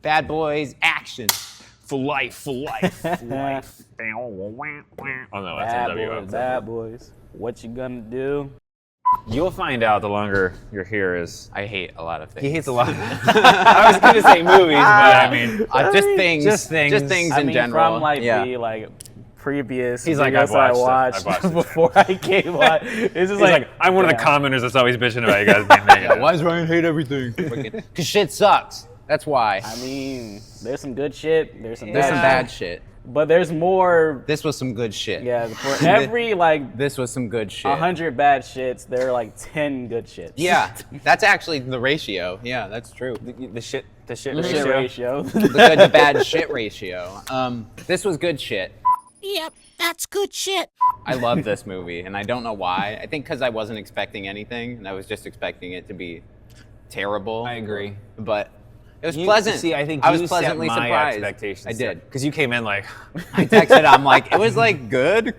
Bad Boys, action. For life, for life, for life. Oh no, that's NWO. Bad boys. What you gonna do? You'll find out the longer you're here is. I hate a lot of things. He hates a lot. I was gonna say movies, but I mean, just things. Just things. Just things I in mean, general. from like the like previous He's like, videos I've I watched watched it before I came on. It's just He's like, I'm one of the commenters that's always bitching about you guys being negative. Why does Ryan hate everything? Because shit sucks. That's why. I mean, there's some good shit. There's some There's bad some bad shit. But there's more. This was some good shit. Yeah, for every like This was some good shit. 100 bad shits, there are like 10 good shits. Yeah, that's actually the ratio. Yeah, that's true. The shit The shit ratio. The good to bad shit ratio. This was good shit. Yep, that's good shit. I love this movie, and I don't know why. I think because I wasn't expecting anything, and I was just expecting it to be terrible. I agree. But it was pleasant. See, I think I was you pleasantly set my surprised. expectations. I did. Because you came in like, I texted. I'm like, it was like good ?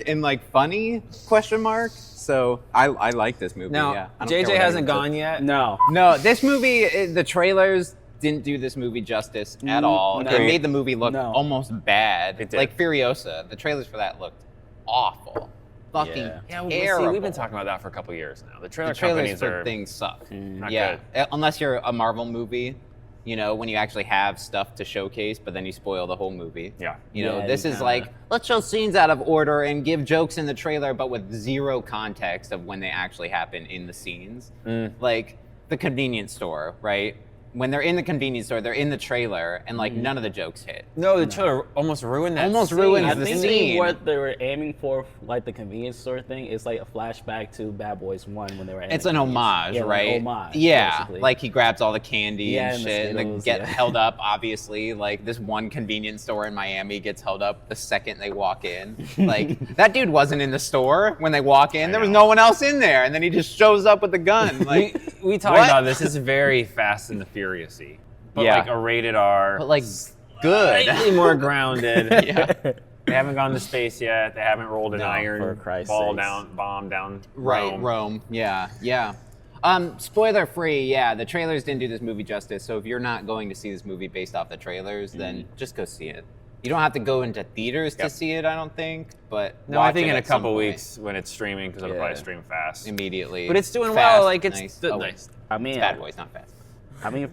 And like funny ? So I like this movie. now, yeah. I don't care JJ what hasn't anyone gone yet. No. No, this movie, the trailers didn't do this movie justice at all. no. It made the movie look No. almost bad. It did. Like Furiosa, the trailers for that looked awful. Fucking Yeah. terrible. See, we've been talking about that for a couple years now. The trailer the trailers companies for are things suck. not Yeah, good. Unless you're a Marvel movie, you know, when you actually have stuff to showcase, but then you spoil the whole movie. Yeah. You know, Yeah, this you is kinda- like, let's show scenes out of order and give jokes in the trailer, but with zero context of when they actually happen in the scenes. Like the convenience store, right? When they're in the convenience store, they're in the trailer, and like none of the jokes hit. No, the trailer almost ruined that. Almost scene. ruins I the think scene. what they were aiming for, like the convenience store thing, is like a flashback to Bad Boys 1 when they were. It's an homage, yeah, right? Like homage, yeah, basically. like he grabs all the candy Yeah, and and the shit, and they Skittles, get yeah. held up. Obviously, like this one convenience store in Miami gets held up the second they walk in. Like that dude wasn't in the store when they walk in. There was no one else in there, and then he just shows up with a gun. Like, we talked what? about this. This is very Fast and the Furious-y, but Yeah. like a rated R, but like good. slightly more grounded. Yeah. They haven't gone to space yet. They haven't rolled an for iron Christ's ball sakes. bomb down. Right, Rome. Rome. Yeah, yeah. Spoiler free, yeah, the trailers didn't do this movie justice, so if you're not going to see this movie based off the trailers, then just go see it. You don't have to go into theaters to see it, I don't think, but No, I watch think it in a at some couple point. weeks when it's streaming, because it'll Yeah. probably stream fast. Immediately. But it's doing Fast, well. Like it's nice. nice. I mean, Bad Boys, not fast. I mean,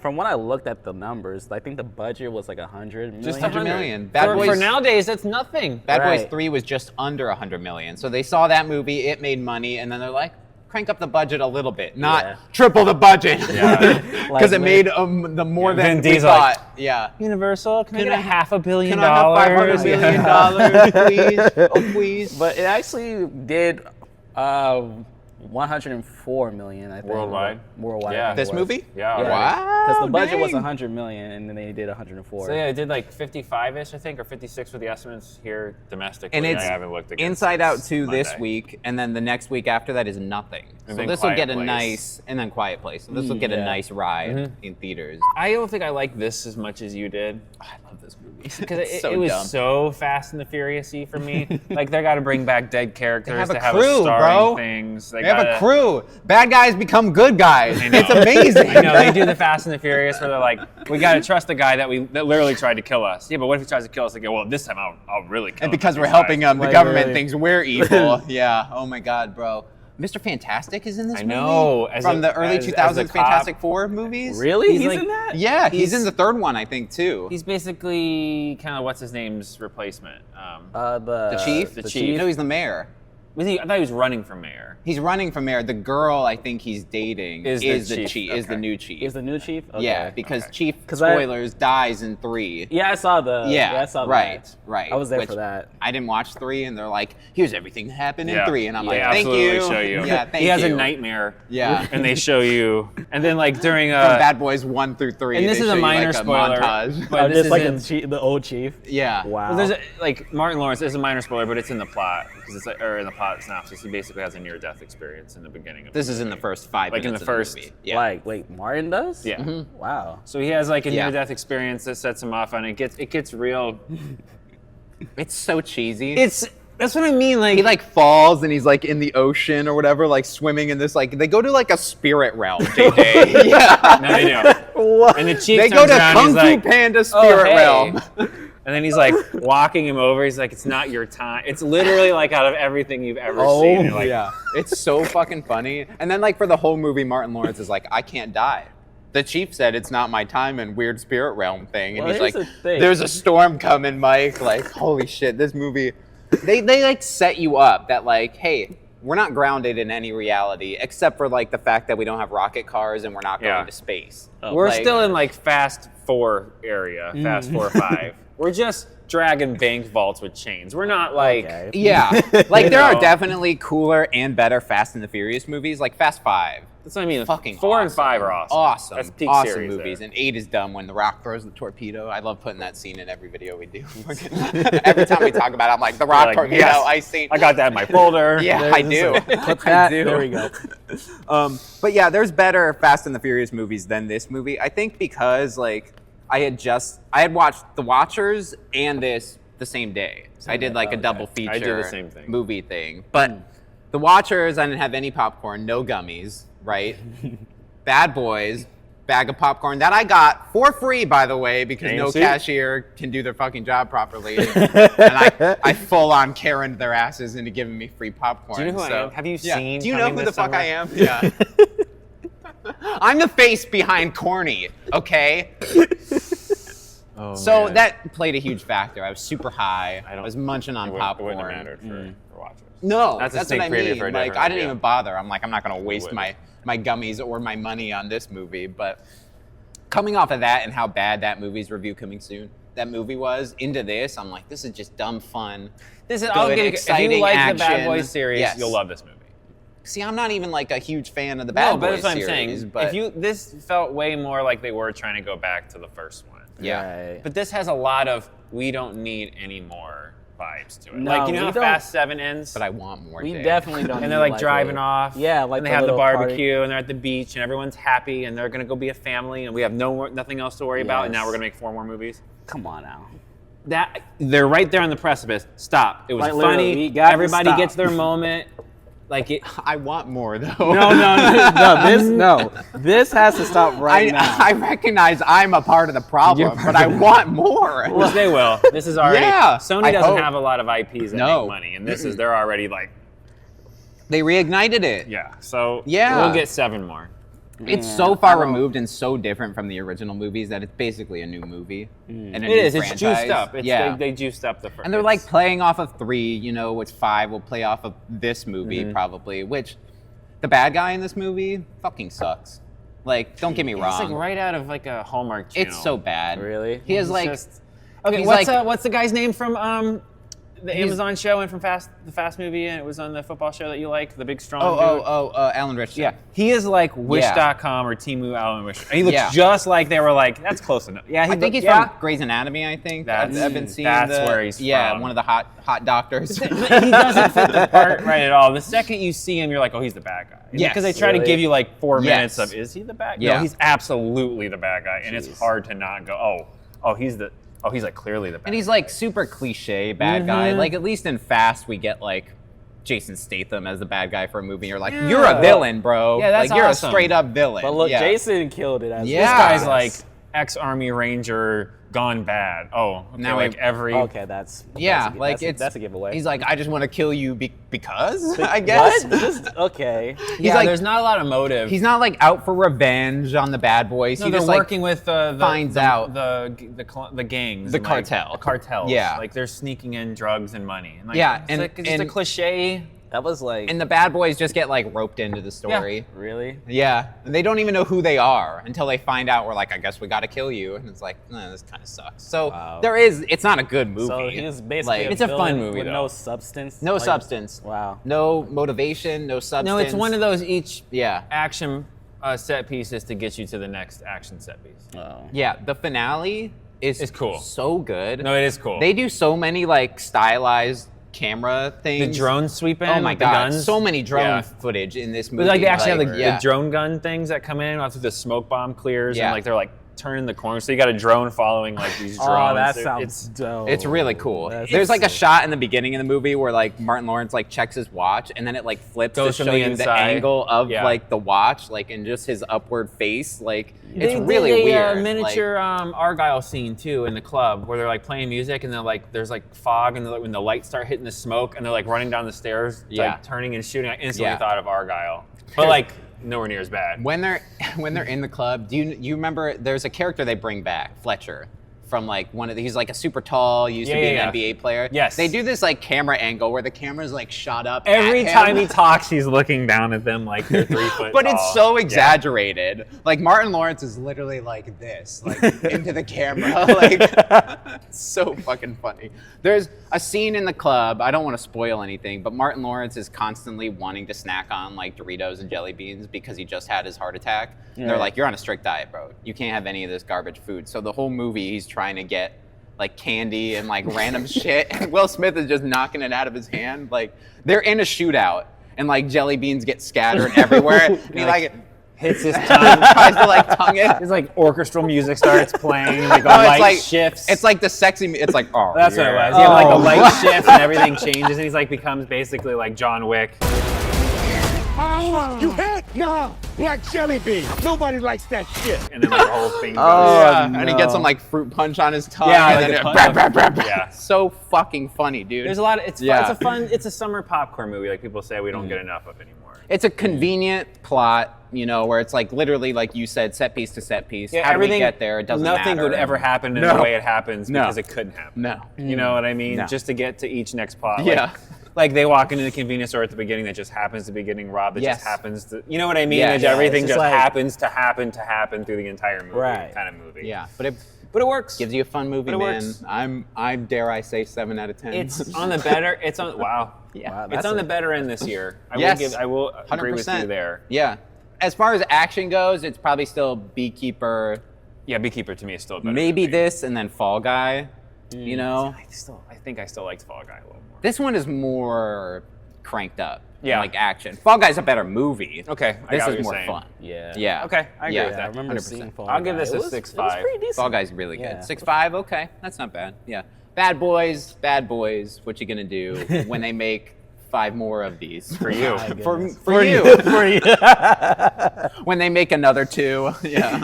from when I looked at the numbers, I think the budget was like 100 million. Just 100 million. Bad For, Boys, for nowadays, that's nothing. Bad Boys Right. 3 was just under 100 million. So they saw that movie, it made money, and then they're like, crank up the budget a little bit, not Yeah. triple the budget. Yeah. Because Like it made the more Yeah, than Vin we Diesel, like, thought. Yeah. Universal, can I Can get I- a $500 million? Can I have $500 million, please? Oh, please. But it actually did 104 million, I think. Worldwide? Worldwide. Yeah. I think This it was. movie? Yeah. Wow. Because the budget was dang. 100 million, and then they did 104. So yeah, it did like 55-ish, I think, or 56 for the estimates here domestically. And it's I haven't looked again Inside Out since 2 this Monday. week, and then the next week after that is nothing. And So then this will get Quiet a Place. nice, and then Quiet Place. So this will get a Yeah. nice ride in theaters. I don't think I like this as much as you did. I love this movie. Because It's it was dumb. so Fast and the Furious-y for me. Like they got to bring back dead characters have a to have crew, a starring bro. things. They have a crew. Bad guys become good guys. I know. It's amazing. I know they do the Fast and the Furious where they're like, we got to trust the guy that literally tried to kill us. Yeah, but what if he tries to kill us? Like, well, this time I'll really kill And him. because we're These helping guys. them, the Like, government really. thinks we're evil. Yeah. Oh my God, bro. Mr. Fantastic is in this I movie? know, as From a- the early as a 2000s cop. Fantastic Four movies? Really? He's He's like- in that? Yeah, he's He's- in the third one, I think, too. He's basically kind of what's his name's replacement. The chief? the chief. No, he's the mayor. Was he? I thought he was running for mayor. He's running for mayor. The girl I think he's dating Is is the the chief. chief. Is the Okay. new chief. Is the new chief? Okay. Yeah, because Okay. Chief 'Cause I- spoilers dies in 3. Yeah, I saw the. Yeah, I saw right, that. right. I was there Which for that. I didn't watch 3, and they're like, "Here's everything that happened in Yeah. 3," and I'm They like, "Thank absolutely you." show you. Yeah, thank he has you. a nightmare. Yeah. And they show you, and then like during From Bad Boys 1 through 3. and this they is show a you, minor like, a spoiler, montage. but this just is like in, the old chief. Yeah. Wow. well, there's like Martin Lawrence is a minor spoiler, but it's in the plot because it's like, or in the plot synopsis. He basically has a near-death experience in the beginning of This the is in the movie. first 5 Like in minutes the of first- movie. Yeah. Like, wait, Martin does? Yeah. Wow. So he has like a Yeah. near-death experience that sets him off, and it gets real. It's so cheesy. It's That's what I mean. Like he like falls and he's like in the ocean or whatever, like swimming in this like they go to like a spirit realm. JJ. Yeah. no, they do. What? And the chief they go turns to around, Kung he's Fu like, Panda spirit hey. realm. And then he's like walking him over. He's like, it's not your time. It's literally like out of everything you've ever seen. You're like, yeah. It's so fucking funny. And then like for the whole movie, Martin Lawrence is like, I can't die. The chief said it's not my time and weird spirit realm thing. And Well, he's like, here's the thing. there's a storm coming, Mike. Like, holy shit, this movie. They like set you up that like, hey, we're not grounded in any reality except for like the fact that we don't have rocket cars and we're not going to space. We're Like- still in like Fast 4 area, Fast 4 or 5. We're just dragging bank vaults with chains. We're not like, Okay. Yeah. Like You there are know. definitely cooler and better Fast and the Furious movies, like Fast 5. that's what I mean. Fucking 4 and awesome. 5 are awesome. Awesome. That's peak awesome series movies. there. And 8 is dumb when The Rock throws the torpedo. I love putting that scene in every video we do. Every time we talk about it, I'm like, The Rock like, torpedo, yes, ice scene. I got that in my folder. Yeah, There's I do. Put I that. do. There we go. But yeah, there's better Fast and the Furious movies than this movie. I think because like I had watched The Watchers and this the same day. So I did like a double feature I did the same thing. movie thing. But The Watchers, I didn't have any popcorn, no gummies, right? Bad Boys, bag of popcorn that I got for free, by the way, because no AMC? cashier can do their fucking job properly. And I full on Karen'd their asses into giving me free popcorn. Do you know who I So, am? Have you yeah. seen Do you know Coming who the This fuck Summer? I am? Yeah. I'm the face behind corny, okay? Oh, So man. that played a huge factor. I was super high. I was munching on It popcorn. wouldn't have mattered for watchers. No, That's that's, a what I sneak preview mean. for a Like, different I didn't video. even bother. I'm like, I'm not gonna waste wouldn't. my gummies or my money on this movie. But coming off of that and how bad that movie's review coming soon, that movie was into this, I'm like, this is just dumb fun. This is Good, I'll give you, if exciting you like the Bad action. Boys series, Yes. you'll love this movie. See, I'm not even like a huge fan of the Bad No, but Boys that's what I'm series, saying. but This felt way more like they were trying to go back to the first one. yeah. Right. But this has a lot of we don't need any more vibes to it. No, like you know we how don't- Fast 7 ends? But I want more. We Dave. definitely don't. and need, they're like driving a- off. Yeah, like and they have the little party. barbecue and they're at the beach and everyone's happy and they're gonna go be a family and we have nothing else to worry about and now Yes. we're gonna make 4 more movies. Come on now. That they're right there on the precipice. Stop. It was Like, literally, we funny. got to Everybody stop. gets their moment. Like it. I want more though. No. This has to stop right now. I recognize I'm a part of the problem, but I want more. Which they will. This is already. Yeah, Sony I doesn't hope. have a lot of IPs that No. make money, and this is they're already like They reignited it. yeah. So Yeah. we'll get 7 more. It's Man, so far I don't- removed and so different from the original movies that it's basically a new movie. And a It new is. It's franchise. juiced up. It's, yeah. they juiced up the first. And they're like playing off of 3, you know, which 5 will play off of this movie Mm-hmm. probably, which the bad guy in this movie fucking sucks. Like, don't get me It's wrong. like right out of like a Hallmark channel. It's so bad. Really? He has It's like just- okay. he's What's like- what's the guy's name from the He's- Amazon show and from the Fast movie and it was on the football show that you like, the big strong dude? Alan Richardson. Yeah, he is like Wish.com or Temu Alan Wish. He looks Yeah. just like they were like, that's close enough. Yeah, I think he's from Grey's Anatomy. I think I've been seeing. That's where he's yeah, from. one of the hot doctors. he doesn't fit the part right at all. The second you see him, you're like, oh, he's the bad guy. Yes. Because they try to Really? give you like 4 Yes. minutes of, is he the bad guy? Yeah. No, he's absolutely the bad guy. And it's Jeez. hard to not go, he's like clearly the bad And he's guy. like super cliche bad guy. Like at least in Fast we get like Jason Statham as the bad guy for a movie. You're like, you're a villain, bro. Yeah, that's like you're awesome. a straight up villain. But look, yeah. Jason killed it. As Yeah. This guy's Yes. like ex-Army Ranger gone bad. Oh, okay, Now like he- every... Okay, that's it's a giveaway. He's like, I just want to kill you because I guess. What? Just, okay. yeah, like- there's not a lot of motive. He's not like out for revenge on the bad boys. No, he they're just like working with finds out. the gangs, The and, like, cartel. the cartels. Yeah. like they're sneaking in drugs and money. And, like, Yeah, it's and- like, it's just a and- cliche. That was like and the bad boys just get like roped into the story. really. Yeah, and they don't even know who they are until they find out. We're like, I guess we got to kill you, and it's like, no, this kind of sucks. So Wow. it's not a good movie. So he was basically Like, It's a fun villain movie, with though. no substance. no Like, substance. Wow. No motivation. No substance. No, it's one of those each Yeah, action set pieces to get you to the next action set piece. Oh. yeah. The finale is It's cool. So good. No, it is cool. They do so many like stylized camera the things. drone sweep in. Oh my with the god, guns. so many drone Yeah. footage in this movie. But like they actually have like, the yeah. drone gun things that come in after the smoke bomb clears Yeah. and like they're like turning the corner. So you got a drone following like these drones. Oh, that It- sounds dope. It's really cool. That's There's like a sick. shot in the beginning of the movie where like Martin Lawrence like checks his watch and then it like flips Goes to from show the you the inside. angle of Yeah. like the watch, like and just his upward face. Like They it's really did a weird. miniature Argyle scene too in the club where they're like playing music and they're like there's like fog and when the lights start hitting the smoke and they're like running down the stairs, Yeah. like turning and shooting. I instantly Yeah. thought of Argyle, but like nowhere near as bad. When they're in the club, do you remember? There's a character they bring back, Fletcher, from like he's like a super tall, used to be an NBA player. Yes. They do this like camera angle where the camera's like shot up. Every at him. time he talks, he's looking down at them like they're 3 foot But tall. it's so Yeah. exaggerated. Like Martin Lawrence is literally like this, like into the camera. Like it's so fucking funny. There's a scene in the club. I don't want to spoil anything, but Martin Lawrence is constantly wanting to snack on like Doritos and jelly beans because he just had his heart attack. And they're like, "You're on a strict diet, bro. You can't have any of this garbage food." So the whole movie, he's trying to get like candy and like random shit, and Will Smith is just knocking it out of his hand. Like they're in a shootout, and like jelly beans get scattered everywhere. And he like hits his tongue. tries to like tongue it. It's like orchestral music starts playing, like a Oh, light it's like shifts. It's like the sexy. It's like oh, That's yeah. what it was. Yeah, like a light shifts and everything changes, and he's like becomes basically like John Wick. You had? No, like jelly bean. Nobody likes that shit. And then like the whole thing goes. Yeah, and he gets some like fruit punch on his tongue. Yeah, and like then a it, punch brap, up. brap, brap, brap. Yeah. So fucking funny, dude. There's a lot of it's Yeah. it's a summer popcorn movie like people say we don't get enough of anymore. It's a convenient plot, you know, where it's like literally, like you said, set piece to set piece. Yeah, How do we everything get there? It doesn't Nothing matter. would ever happen in No. the way it happens No. because it couldn't happen. No. You know what I mean? No. Just to get to each next plot. Yeah. Like they walk into the convenience store at the beginning that just happens to be getting robbed. That Yes. just happens to, you know what I mean? Yeah. That Yeah, everything it's just just like- happens to happen through the entire movie. Right. Kind of movie. Yeah, but But it works. gives you a fun movie, But it man. works. I dare I say 7 out of 10. It's on the better. It's on. Wow. Yeah. Wow, It's that's on a- the better end this year. Yes. I will agree with 100%. you there. Yeah. As far as action goes, it's probably still Beekeeper, Yeah, Beekeeper to me is still a better. maybe movie. this, and then Fall Guy. You know, I think I still liked Fall Guy a little more. this one is more cranked up. Yeah. Like action. Fall Guy's a better movie. Okay, I This got what is you're more saying. fun. Yeah. Yeah. Okay, I agree Yeah. with Yeah, I that. remember 100%. seeing Fall I'll give Guy. this a It was 6.5. pretty decent. Fall Guy's really good. Yeah. 6.5, okay. That's not bad. Yeah. Bad Boys, what you gonna do when they make 5 more of these? For you. My For goodness. you. For you. When they make another 2. Yeah.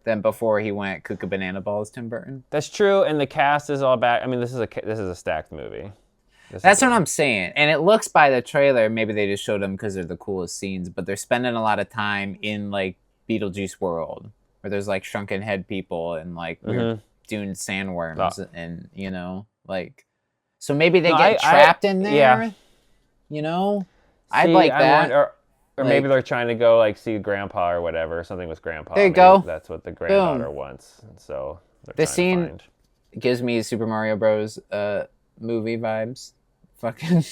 Then before he went Cuckoo Banana Balls, Tim Burton. That's true, and the cast is all back. I mean, this is a stacked movie. That's what I'm saying. And it looks by the trailer, maybe they just showed them because they're the coolest scenes, but they're spending a lot of time in like Beetlejuice world, where there's like shrunken head people and like weird dune sandworms and, you know, like, so maybe they get trapped in there, yeah. you know? I'd like that. Or maybe they're trying to go like see Grandpa or whatever, something with Grandpa. There you Maybe go. That's what the granddaughter Boom. wants. And so they're This trying to scene- find. Gives me Super Mario Bros. Movie vibes. Fucking